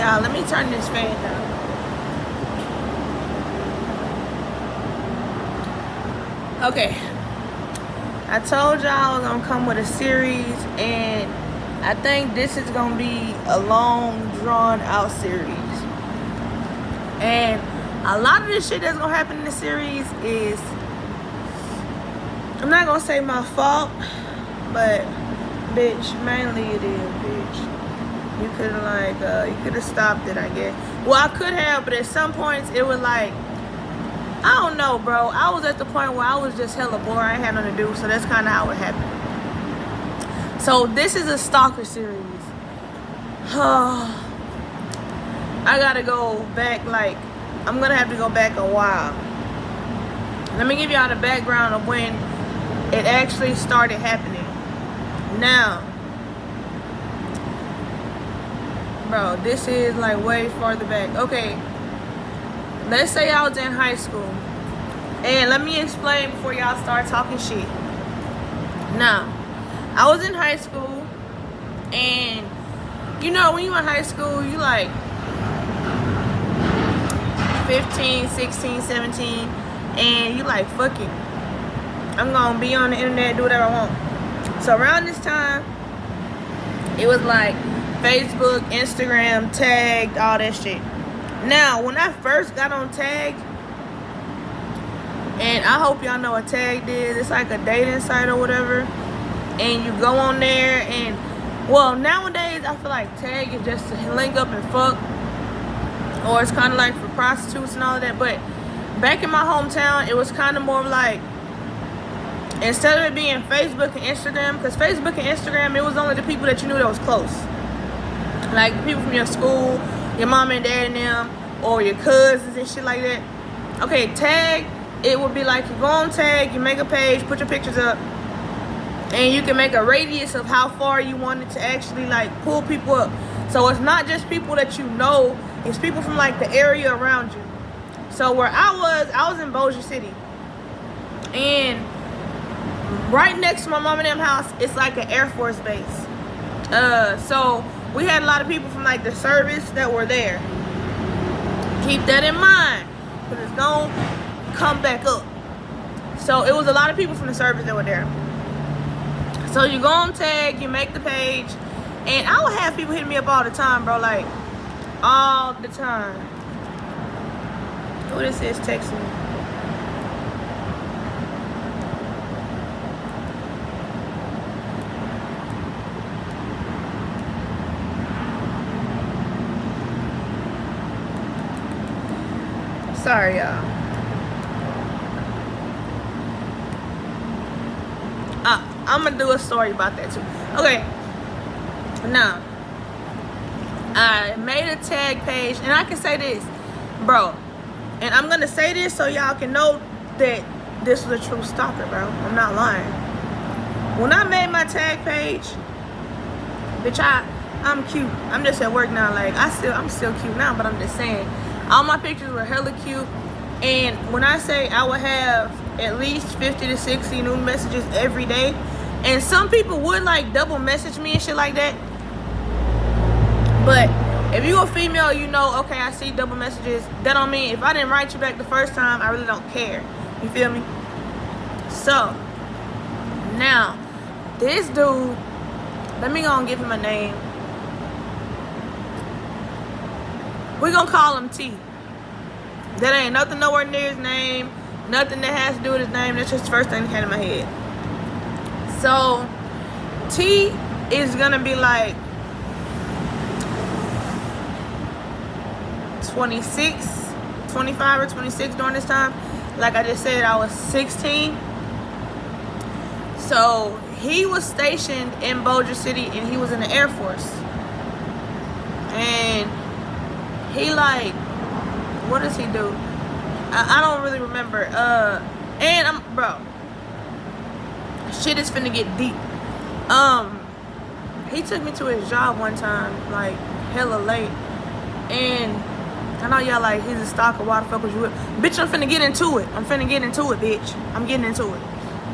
y'all. Let me turn this fan down. Okay. I told y'all I was gonna come with a series, and I think this is gonna be a long, drawn out series. And a lot of this shit that's gonna happen in the series is, I'm not gonna say my fault, but bitch, mainly it is, bitch. You could have stopped it, I guess. Well, I could have, but at some points it was like, I don't know, bro. I was at the point where I was just hella bored. I ain't had nothing to do, so that's kind of how it happened. So this is a Stalker series. I gotta go back, like, I'm gonna have to go back a while. Let me give y'all the background of when it actually started happening. Now, bro, this is like way farther back. Okay, let's say I was in high school. And let me explain before y'all start talking shit. Now, I was in high school, and you know, when you in high school, you like 15, 16, 17, and you like, fuck it, I'm gonna be on the internet, do whatever I want. So around this time, it was like Facebook, Instagram, Tagged, all that shit. Now, when I first got on Tagged, and I hope y'all know what Tagged is, it's like a dating site or whatever, and you go on there, and well, nowadays I feel like Tagged is just to link up and fuck, or it's kind of like for prostitutes and all of that. But back in my hometown, it was kind of more like, instead of it being Facebook and Instagram, because Facebook and Instagram, it was only the people that you knew that was close, like the people from your school, your mom and dad and them, or your cousins and shit like that. Okay, Tag, it would be like, you go on Tag, you make a page, put your pictures up, and you can make a radius of how far you wanted to actually like pull people up. So it's not just people that you know, it's people from like the area around you. So where I was in Bossier City, and right next to my mom and them house, it's like an Air Force base. So we had a lot of people from like the service that were there. Keep that in mind, because it's gonna come back up. So it was a lot of people from the service that were there. So you go on Tag, you make the page, and I would have people hitting me up all the time, bro, like all the time. Who this is texting me? Sorry, y'all. I'm gonna do a story about that too. Okay. Now, I made a Tag page, and I can say this, bro. And I'm gonna say this so y'all can know that this was a true stalker, bro. I'm not lying. When I made my Tag page, bitch, I'm cute. I'm just at work now. Like, I'm still cute now, but I'm just saying, all my pictures were hella cute. And when I say I would have at least 50 to 60 new messages every day, and some people would like double message me and shit like that. But if you a female, you know, okay, I see double messages. That don't mean if I didn't write you back the first time, I really don't care. You feel me? So now this dude, let me go and give him a name. We're gonna call him T. That ain't nothing nowhere near his name, nothing that has to do with his name. That's just the first thing that came to my head. So T is gonna be like 26, 25 or 26 during this time. Like I just said, I was 16. So he was stationed in Bossier City, and he was in the Air Force. And he like, what does he do? I don't really remember. And bro, shit is finna get deep. He took me to his job one time, like hella late, and I know y'all like, he's a stalker, why the fuck was you with? Bitch, I'm finna get into it. Bitch. I'm getting into it.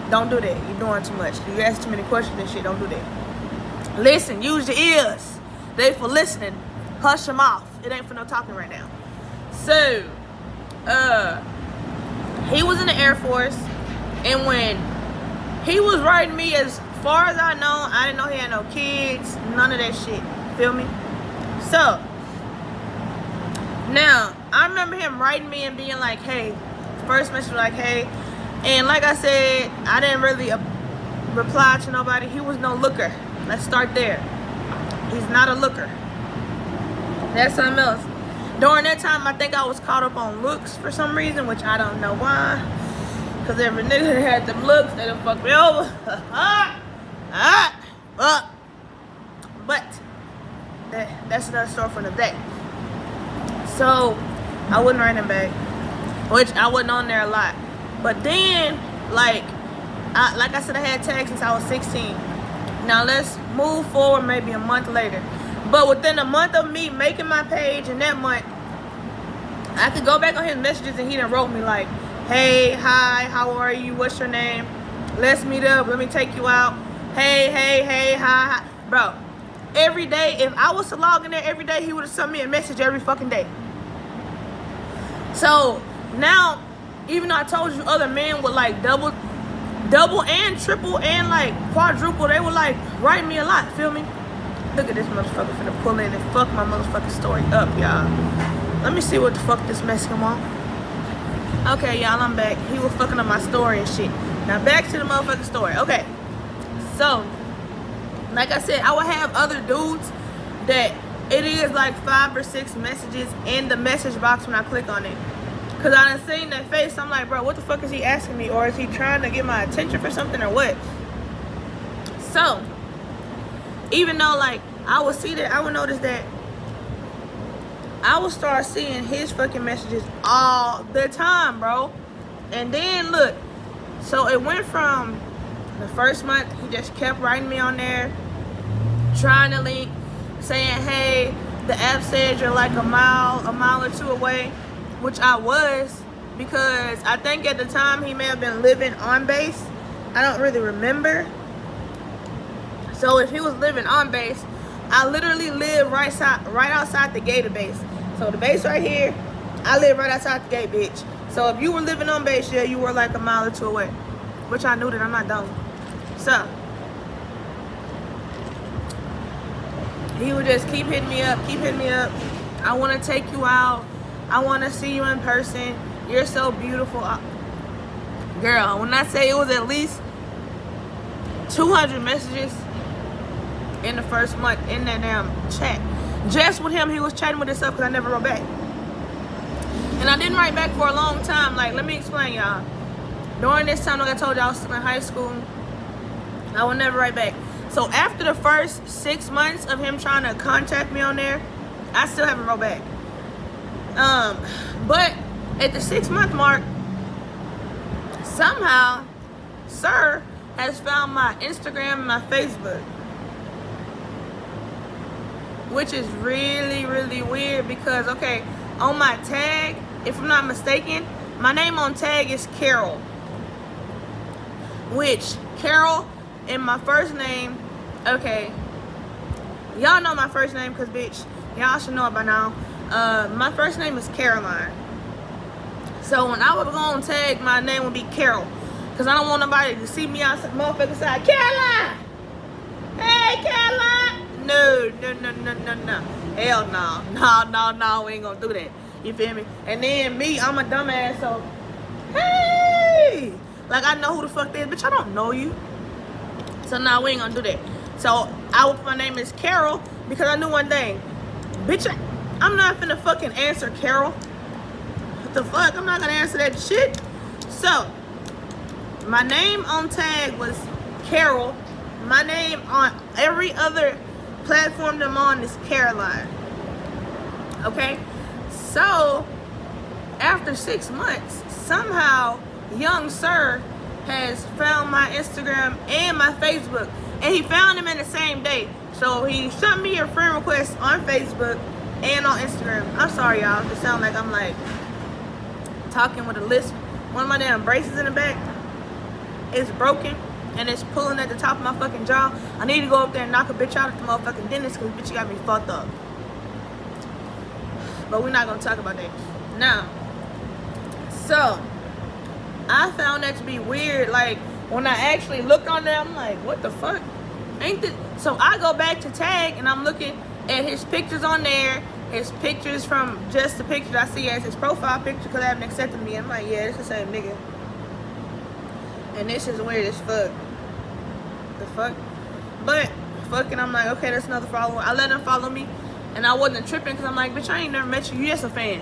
Don't do that. You're doing too much. You ask too many questions and shit. Don't do that. Listen, use your ears. They for listening. hush him off. It ain't for no talking right now. So, he was in the Air Force, and when he was writing me, as far as I know, I didn't know he had no kids, none of that shit. Feel me? So, now, I remember him writing me and being like, hey, first message was like, hey, and like I said, I didn't really reply to nobody. He was no looker. Let's start there. He's not a looker. That's something else. During that time, I think I was caught up on looks for some reason, which I don't know why. Because every nigga that had them looks, they done fucked me over. But that's another story for the day. So, I wouldn't write him back, which I wasn't on there a lot. But then, like I said, I had tags since I was 16. Now, let's move forward maybe a month later. But within a month of me making my page, and that month, I could go back on his messages and he done wrote me like, hey, hi, how are you? What's your name? Let's meet up. Let me take you out. Hey, hi. Bro, every day, if I was to log in there every day, he would have sent me a message every fucking day. So, now, even though I told you other men would like double and triple and like quadruple, they would like write me a lot, feel me? Look at this motherfucker finna pull in and fuck my motherfucking story up, y'all. Let me see what the fuck this Mexican want. Okay, y'all, I'm back. He was fucking up my story and shit. Now back to the motherfucking story. Okay, so like I said, I would have other dudes that it is like 5 or 6 messages in the message box when I click on it. Cause I done seen that face. I'm like, bro, what the fuck is he asking me? Or is he trying to get my attention for something or what? So, even though like I would see that, I would notice that I would start seeing his fucking messages all the time, bro. And then look, so it went from the first month, he just kept writing me on there, trying to link, saying, hey, the app said you're like a mile or 2 away. Which I was, because I think at the time he may have been living on base. I don't really remember. So if he was living on base, I literally live right outside the gate of base. So the base right here, I live right outside the gate, bitch. So if you were living on base, yeah, you were like a mile or 2 away. Which I knew that I'm not dumb. So he would just keep hitting me up. I want to take you out. I want to see you in person. You're so beautiful. Girl, when I say it was at least 200 messages in the first month in that damn chat. Just with him, he was chatting with himself because I never wrote back. And I didn't write back for a long time. Like, let me explain, y'all. During this time, like I told y'all, I was still in high school. I would never write back. So after the first 6 months of him trying to contact me on there, I still haven't wrote back. But at the 6-month mark, somehow, sir has found my Instagram and my Facebook. Which is really, really weird because, okay, on my tag, if I'm not mistaken, my name on tag is Carol. Which, Carol and my first name, okay, y'all know my first name because, bitch, y'all should know it by now. My first name is Caroline. So when I would go on tag, my name would be Carol. Because I don't want nobody to see me outside, motherfucker side. Caroline! Hey, Caroline! No. Hell no. No, we ain't gonna do that. You feel me? And then me, I'm a dumbass, so, hey! Like, I know who the fuck that is, bitch, I don't know you. So, no, we ain't gonna do that. So, I would put my name is Carol because I knew one thing. Bitch, I'm not finna fucking answer Carol. What the fuck? I'm not gonna answer that shit. So, my name on tag was Carol. My name on every other platform that I'm on is Caroline. Okay? So, after 6 months, somehow, young sir has found my Instagram and my Facebook. And he found them in the same day. So, he sent me a friend request on Facebook and on Instagram. I'm sorry, y'all. It sounds like I'm like talking with a lisp. One of my damn braces in the back is broken and it's pulling at the top of my fucking jaw. I need to go up there and knock a bitch out at the motherfucking dentist because bitch, you got me fucked up. But we're not gonna talk about that now. So I found that to be weird. Like when I actually look on there, I'm like, what the fuck? Ain't this? So I go back to Tag and I'm looking at his pictures on there. His pictures from just the pictures I see as his profile picture because they haven't accepted me. I'm like, yeah, it's the same nigga. And this is weird as fuck. The fuck? But fucking, I'm like, okay, that's another follower. I let him follow me, and I wasn't tripping because I'm like, bitch, I ain't never met you. You just a fan.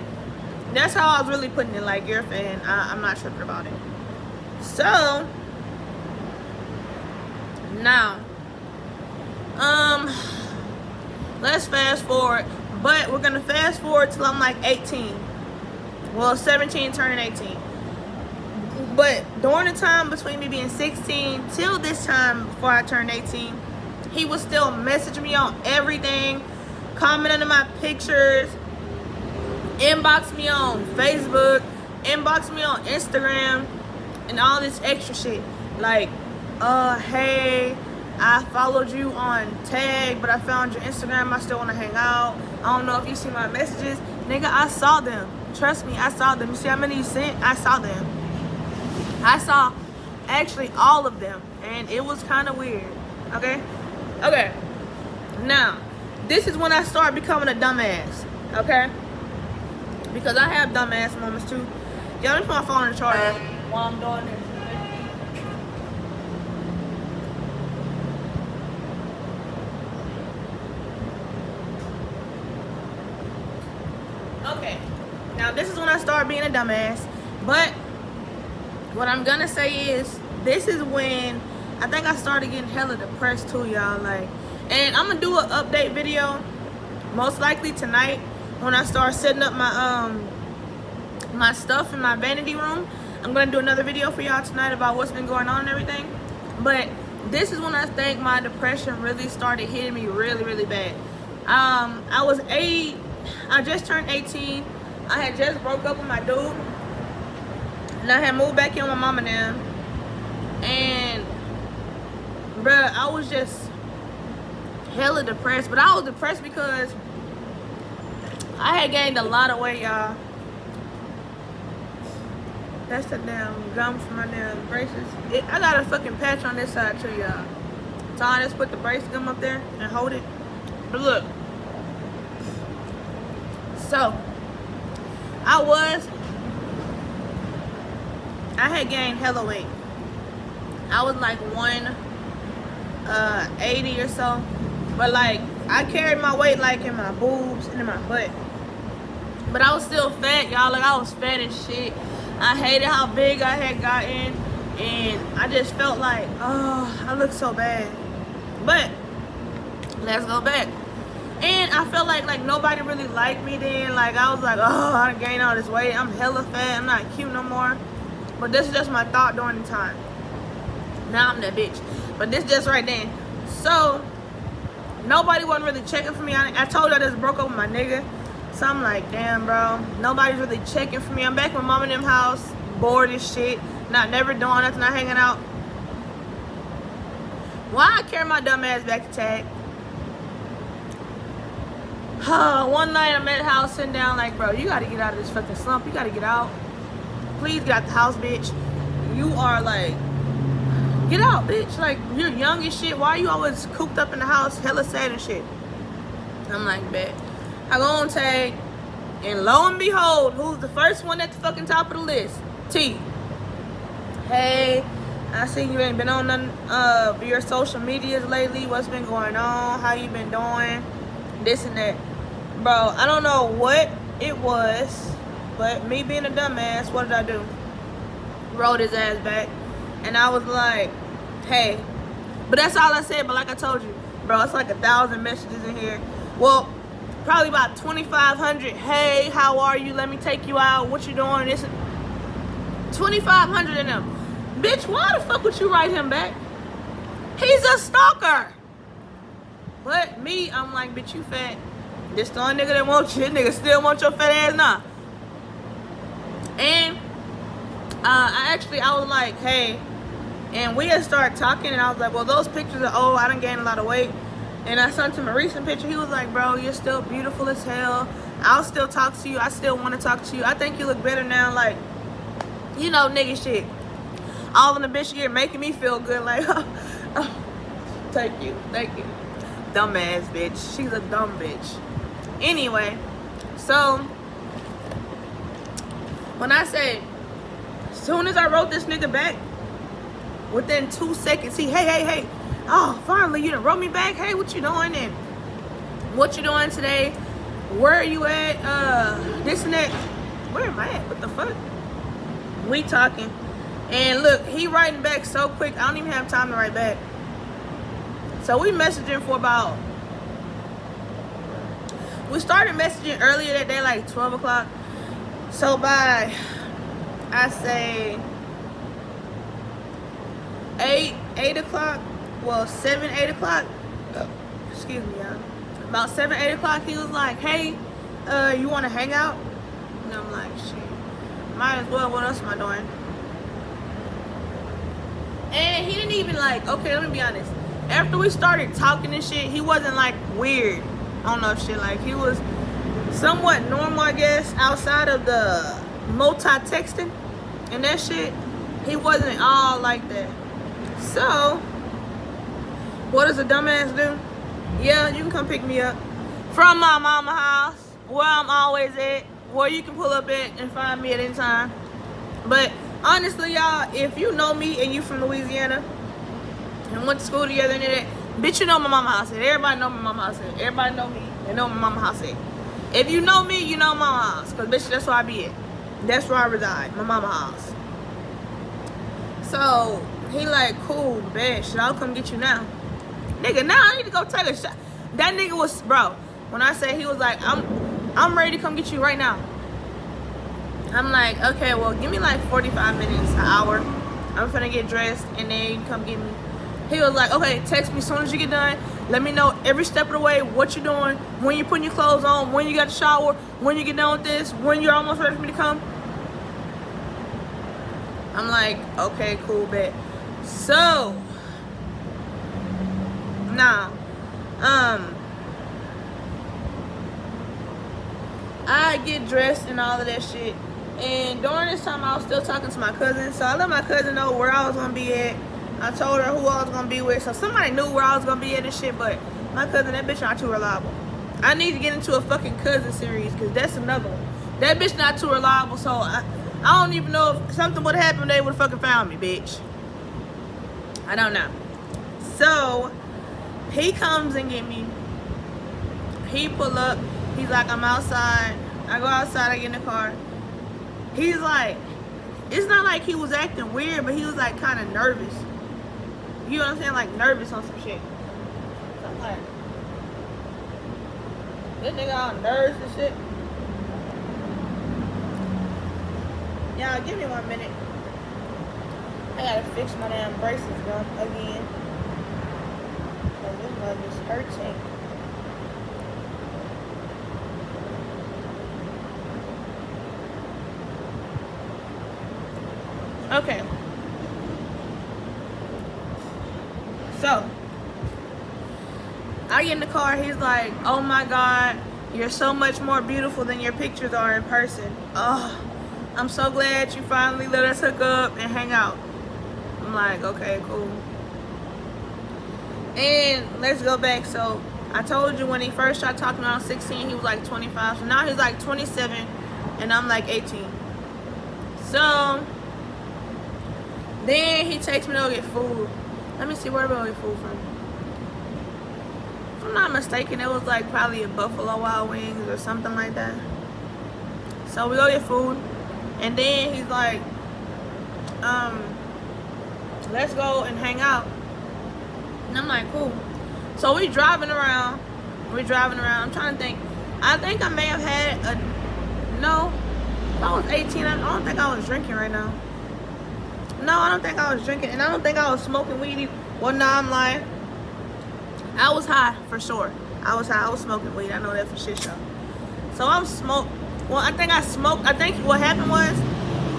That's how I was really putting it. Like, you're a fan. I'm not tripping about it. So now, let's fast forward. But we're gonna fast forward till I'm like 18. Well, 17 turning 18. But during the time between me being 16 till this time before I turned 18, he was still messaging me on everything, commenting on my pictures, inbox me on Facebook, inbox me on Instagram, and all this extra shit. Like, hey, I followed you on Tag, but I found your Instagram. I still want to hang out. I don't know if you see my messages. Nigga, I saw them. Trust me, I saw them. You see how many you sent? I saw them. I saw actually all of them. And it was kind of weird. Okay? Okay. Now, this is when I started becoming a dumbass. Okay? Because I have dumbass moments too. Y'all, let me put my phone in the charger while I'm doing this. Okay, now this is when I started being a dumbass, but what I'm gonna say is, this is when I think I started getting hella depressed too, y'all. Like, and I'm gonna do an update video, most likely tonight, when I start setting up my my stuff in my vanity room. I'm gonna do another video for y'all tonight about what's been going on and everything. But this is when I think my depression really started hitting me really, really bad. I just turned 18. I had just broke up with my dude, and I had moved back in with my mom and them. And bruh, I was just hella depressed. But I was depressed because I had gained a lot of weight, y'all. That's the damn gum from my damn braces. I got a fucking patch on this side too, y'all. So I just put the brace gum up there and hold it. But look. So, I had gained hella weight. I was like 180 or so. But like, I carried my weight like in my boobs and in my butt. But I was still fat, y'all. Like, I was fat as shit. I hated how big I had gotten. And I just felt like, oh, I look so bad. But, let's go back. And I felt like nobody really liked me then. Like, I was like, oh, I done gained all this weight. I'm hella fat. I'm not cute no more. But this is just my thought during the time. Now I'm that bitch. But this just right then. So, nobody wasn't really checking for me. I told you I just broke up with my nigga. So I'm like, damn, bro. Nobody's really checking for me. I'm back with mom in them house. Bored as shit. Not never doing nothing. Not hanging out. Why I carry my dumb ass back to Tag? One night I'm at the house sitting down like, bro, you gotta get out of this fucking slump. You gotta get out. Please get out the house, bitch. You are like, get out, bitch. Like, you're young as shit. Why are you always cooped up in the house, hella sad and shit? I'm like, bet. I go on Tag, and lo and behold, who's the first one at the fucking top of the list? T. Hey, I see you ain't been on none of your social medias lately. What's been going on? How you been doing? This and that. Bro, I don't know what it was, but me being a dumbass, what did I do? Wrote his ass back, and I was like, hey. But that's all I said. But like I told you, bro, it's like 1,000 messages in here. Well, probably about 2,500. Hey, how are you? Let me take you out. What you doing? This 2,500 in them. Bitch, why the fuck would you write him back? He's a stalker. But me, I'm like, bitch, you fat. This the only nigga that wants you. This nigga still want your fat ass now. And I was like, hey. And we had started talking, and I was like, well, those pictures are old. I done gained a lot of weight. And I sent him a recent picture. He was like, bro, you're still beautiful as hell. I'll still talk to you. I still want to talk to you. I think you look better now, like, you know, nigga shit. All in the bitch ear making me feel good, like, oh, thank you. Dumbass bitch. She's a dumb bitch. Anyway, so when I say, as soon as I wrote this nigga back, within 2 seconds, hey. Oh, finally, you done wrote me back. Hey, what you doing? And what you doing today? Where are you at? This and that. Where am I at? What the fuck? We talking. And look, he writing back so quick, I don't even have time to write back. So we messaging for about, we started messaging earlier that day, like 12 o'clock. So by, I say, 8 o'clock, well, 7, 8 o'clock, excuse me, y'all. About 7, 8 o'clock, he was like, hey, you want to hang out? And I'm like, shit, might as well, what else am I doing? And he didn't even like, okay, let me be honest. After we started talking and shit, he wasn't like weird. I don't know shit, like he was somewhat normal, I guess, outside of the multi-texting and that shit. He wasn't all like that. So, what does a dumbass do? Yeah, you can come pick me up from my mama house, where I'm always at, where you can pull up at and find me at any time. But honestly, y'all, if you know me and you from Louisiana and went to school together and that, bitch, you know my mama house. Everybody know my mama house. Everybody know me. They know my mama house. If you know me, you know my mama house. Because, bitch, that's where I be at. That's where I reside. My mama house. So, he like, cool, bitch. I'll come get you now. Nigga, now I need to go take a shot. That nigga was, bro, when I said he was like, I'm ready to come get you right now. I'm like, okay, well, give me like 45 minutes, an hour. I'm finna get dressed and then you can come get me. He was like, okay, text me as soon as you get done. Let me know every step of the way what you're doing, when you're putting your clothes on, when you got to shower, when you get done with this, when you're almost ready for me to come. I'm like, okay, cool, bet. So, now, I get dressed and all of that shit. And during this time, I was still talking to my cousin. So I let my cousin know where I was going to be at. I told her who I was going to be with. So somebody knew where I was going to be at and shit. But my cousin, that bitch not too reliable. I need to get into a fucking cousin series because that's another one. That bitch not too reliable. So I don't even know if something would have happened. They would have fucking found me, bitch. I don't know. So he comes and get me. He pull up. He's like, I'm outside. I go outside. I get in the car. He's like, it's not like he was acting weird, but he was like kind of nervous. You know what I'm saying? Like nervous on some shit. So I'm like, this nigga all nervous and shit. Y'all, give me 1 minute. I gotta fix my damn braces again. Cause this mug is hurting. Okay. So, I get in the car. He's like, oh my God, you're so much more beautiful than your pictures are in person. Oh, I'm so glad you finally let us hook up and hang out. I'm like, okay, cool. And let's go back. So, I told you when he first started talking around 16, he was like 25. So now he's like 27 and I'm like 18. So, then he takes me to go get food. Let me see where we go get food from. If I'm not mistaken, it was like probably a Buffalo Wild Wings or something like that. So we go get food. And then he's like, let's go and hang out. And I'm like, cool. So we driving around. I'm trying to think. I think I may have had no. If I was 18, I don't think I was drinking right now. No, I don't think I was drinking, and I don't think I was smoking weed. Well, no, I'm lying. I was high, for sure. I was high. I was smoking weed. I know that for shit show. So I'm smoked. Well, I think I smoked. I think what happened was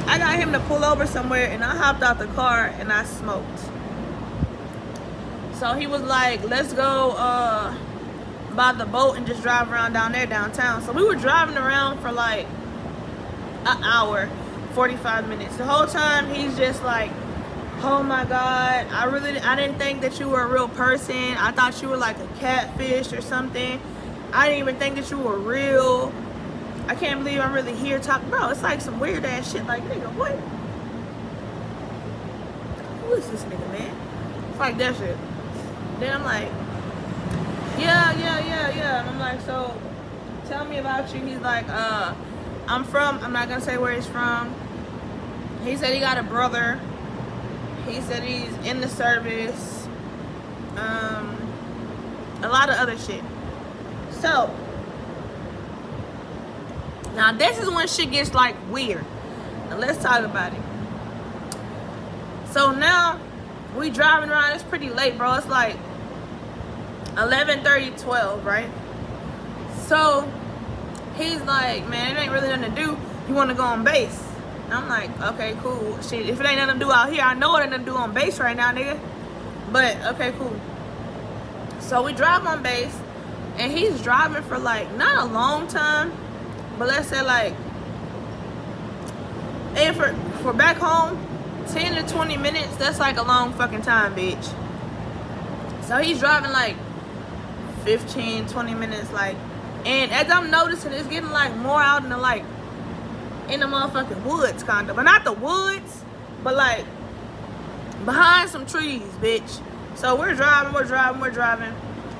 I got him to pull over somewhere, and I hopped out the car, and I smoked. So he was like, let's go by the boat and just drive around down there downtown. So we were driving around for like an hour, 45 minutes. The whole time he's just like, oh my God, I didn't think that you were a real person. I thought you were like a catfish or something. I didn't even think that you were real. I can't believe I'm really here talking. Bro, it's like some weird ass shit. Like, nigga, what? Who is this nigga, man? It's like that shit. Then I'm like, yeah. And I'm like, so tell me about you. He's like, I'm not gonna say where he's from. He said he got a brother. He said he's in the service. A lot of other shit. So now this is when shit gets like weird. Now let's talk about it. So now we driving around. It's pretty late, bro. It's like 11:30, 12, right? So he's like, man, it ain't really nothing to do. You want to go on base? And I'm like, okay, cool. Shit, if it ain't nothing to do out here, I know it ain't nothing to do on base right now, nigga. But okay, cool. So we drive on base, and he's driving for like not a long time, but let's say like, and for back home, 10 to 20 minutes, that's like a long fucking time, bitch. So he's driving like 15, 20 minutes, like, and as I'm noticing, it's getting like more out in the like, in the motherfucking woods, kinda, but not the woods, but like behind some trees, bitch. So we're driving.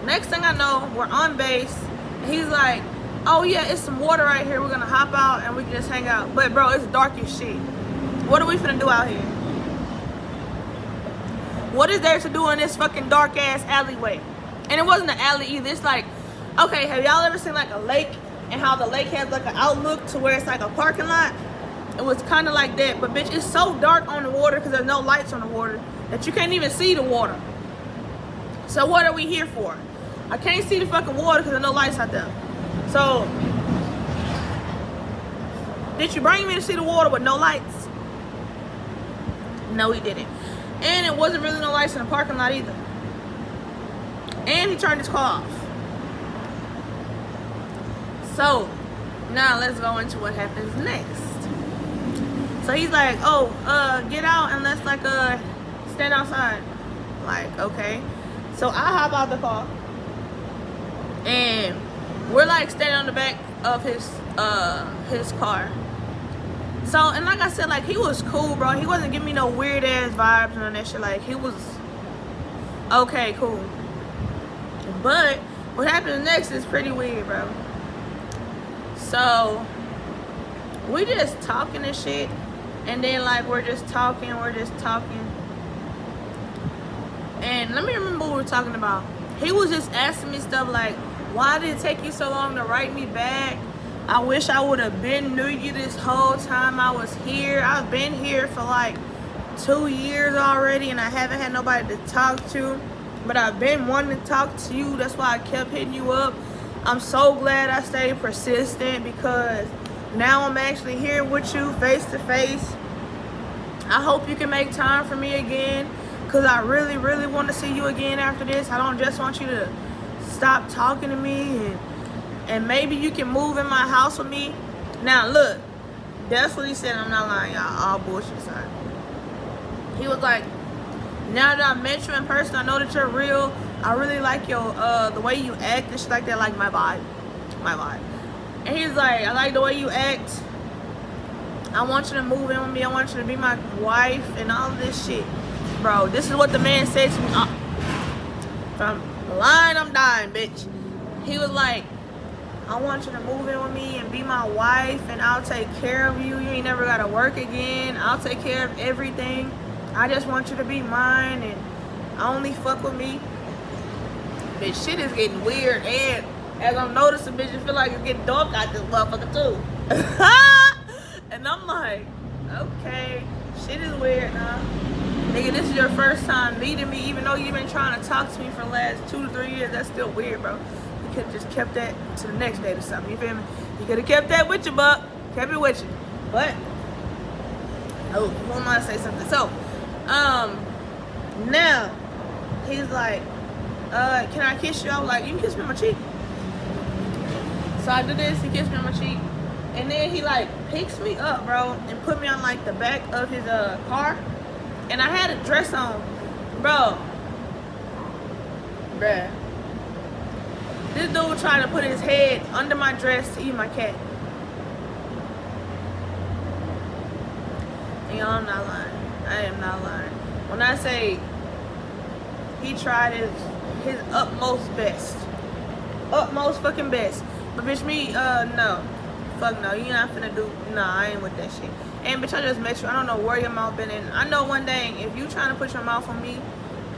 Next thing I know, we're on base, and he's like, oh yeah, it's some water right here. We're gonna hop out and we can just hang out. But bro, it's dark as shit. What are we finna do out here? What is there to do in this fucking dark ass alleyway? And it wasn't an alley either. It's like, okay, have y'all ever seen like a lake and how the lake has like an outlook to where it's like a parking lot? It was kind of like that, but bitch, it's so dark on the water because there's no lights on the water that you can't even see the water. So what are we here for? I can't see the fucking water because there's no lights out there. So did you bring me to see the water with no lights? No, he didn't. And it wasn't really no lights in the parking lot either. And he turned his car off. So now let's go into what happens next. So he's like, oh, get out and let's like stand outside. Like, okay. So I hop out the car, and we're like standing on the back of his car. So, and like I said, like, he was cool, bro. He wasn't giving me no weird ass vibes and all that shit. Like, he was okay, cool. But what happens next is pretty weird, bro. So we just talking and shit, and then like we're just talking. And let me remember what we were talking about. He was just asking me stuff like, why did it take you so long to write me back? I wish I would have been knew you this whole time I was here. I've been here for like 2 years already, and I haven't had nobody to talk to. But I've been wanting to talk to you. That's why I kept hitting you up. I'm so glad I stayed persistent, because now I'm actually here with you face to face. I hope you can make time for me again, because I really, really want to see you again after this. I don't just want you to stop talking to me, and maybe you can move in my house with me. Now, look, that's what he said. I'm not lying, y'all. All bullshit aside. He was like, now that I met you in person, I know that you're real. I really like your, the way you act and shit like that, like my vibe. And he's like, I like the way you act. I want you to move in with me. I want you to be my wife and all of this shit. Bro, this is what the man said to me. From the line, I'm dying, bitch. He was like, I want you to move in with me and be my wife, and I'll take care of you. You ain't never gotta work again. I'll take care of everything. I just want you to be mine, and only fuck with me. Bitch, shit is getting weird, and as I'm noticing, bitch, it feel like it's getting dark out this motherfucker too. And I'm like, okay, shit is weird now. Nigga, this is your first time meeting me, even though you've been trying to talk to me for the last 2 to 3 years. That's still weird, bro. You could have just kept that to the next date or something, you feel me? You could have kept that with you, buck. Kept it with you. But, oh, who am I to say something? So, now, he's like, can I kiss you? I was like, you can kiss me on my cheek. So I do this, he kissed me on my cheek. And then he like picks me up, bro, and put me on like the back of his car. And I had a dress on. Bruh. This dude tried to put his head under my dress to eat my cat. You know, I'm not lying. I am not lying. When I say he tried his utmost best. Utmost fucking best. But bitch, me, no. Fuck no. You're not finna do, nah, I ain't with that shit. And bitch, I just met you. I don't know where your mouth been in. I know one thing, if you trying to put your mouth on me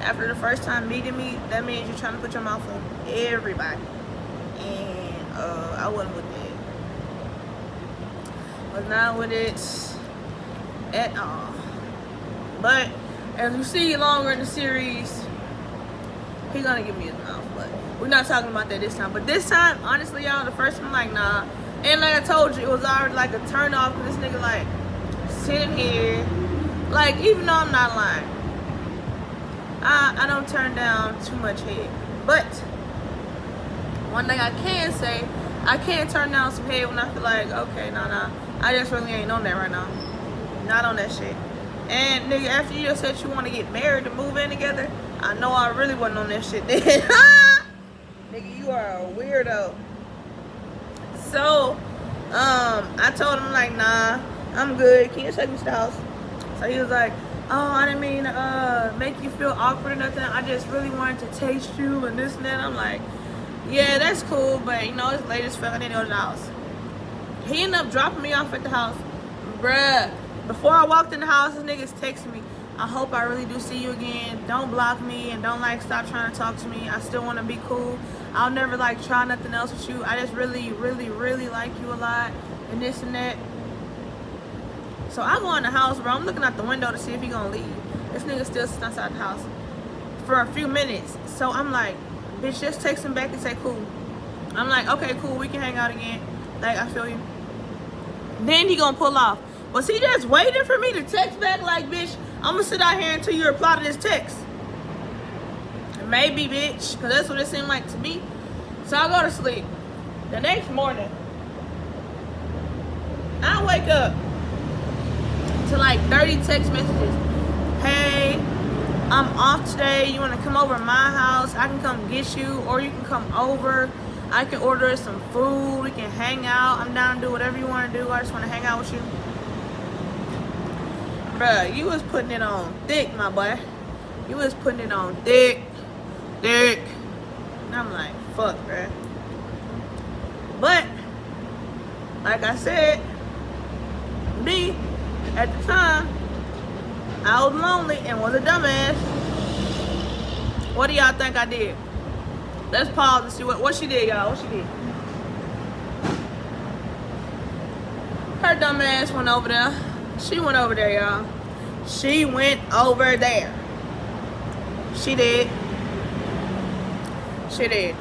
after the first time meeting me, that means you're trying to put your mouth on everybody. And I wasn't with it. Was not with it at all. But as you see longer in the series, he gonna give me his mouth. But we're not talking about that this time. But this time, honestly, y'all, the first one, like, nah. And like I told you, it was already like a turn off because this nigga like sitting here, like, even though I'm not lying, I don't turn down too much head. But one thing I can say, I can turn down some head when I feel like, okay, nah, I just really ain't on that right now. Not on that shit. And nigga, after you just said you want to get married to move in together, I know I really wasn't on that shit then. Nigga, you are a weirdo. So, I told him, like, nah, I'm good. Can you take me to the house? So he was like, oh, I didn't mean to make you feel awkward or nothing. I just really wanted to taste you and this and that. I'm like, yeah, that's cool, but, you know, it's late as fuck. I didn't go to the house. He ended up dropping me off at the house. Bruh, before I walked in the house, this nigga's texting me, I hope I really do see you again. Don't block me and don't, like, stop trying to talk to me. I still want to be cool. I'll never, like, try nothing else with you. I just really, really, really like you a lot and this and that. So I go in the house, bro. I'm looking out the window to see if he gonna leave. This nigga still sitting outside the house for a few minutes. So I'm like, bitch, just text him back and say cool. I'm like, okay, cool, we can hang out again. Like, I feel you. Then he gonna pull off. Was he just waiting for me to text back like, bitch, I'm gonna sit out here until you reply to this text? Maybe, bitch, because that's what it seemed like to me. So I go to sleep. The next morning, I wake up to like 30 text messages. Hey, I'm off today. You want to come over to my house? I can come get you, or you can come over. I can order some food. We can hang out. I'm down to do whatever you want to do. I just want to hang out with you. Bruh, you was putting it on thick, my boy. You was putting it on thick. And I'm like, fuck, bruh. But, like I said, me, at the time, I was lonely and was a dumbass. What do y'all think I did? Let's pause and see what she did, y'all. What she did? Her dumbass went over there. She went over there, y'all. She went over there. She did. She did.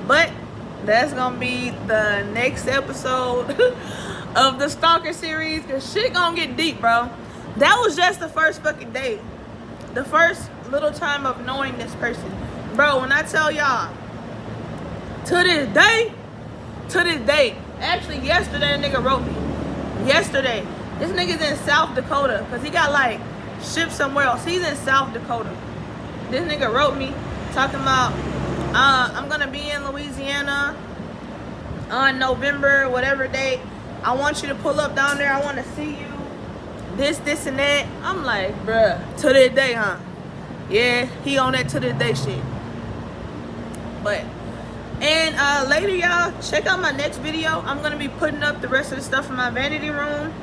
But that's gonna be the next episode of the Stalker series, cause shit gonna get deep, bro. That was just the first fucking day. The first little time of knowing this person. Bro, when I tell y'all, to this day, actually yesterday a nigga wrote me. Yesterday. This nigga's in South Dakota, cause he got like shipped somewhere else. He's in South Dakota. This nigga wrote me talking about, I'm gonna be in Louisiana on November, whatever date. I want you to pull up down there. I want to see you. This, and that. I'm like, bruh, to this day, huh? Yeah, he on that to this day shit. But, and later, y'all, check out my next video. I'm going to be putting up the rest of the stuff in my vanity room.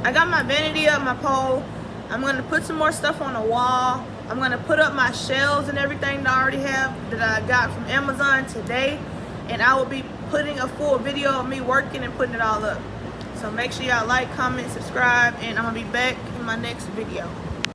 I got my vanity up, my pole. I'm going to put some more stuff on the wall. I'm going to put up my shelves and everything that I already have that I got from Amazon today. And I will be putting a full video of me working and putting it all up. So make sure y'all like, comment, subscribe, and I'm going to be back in my next video.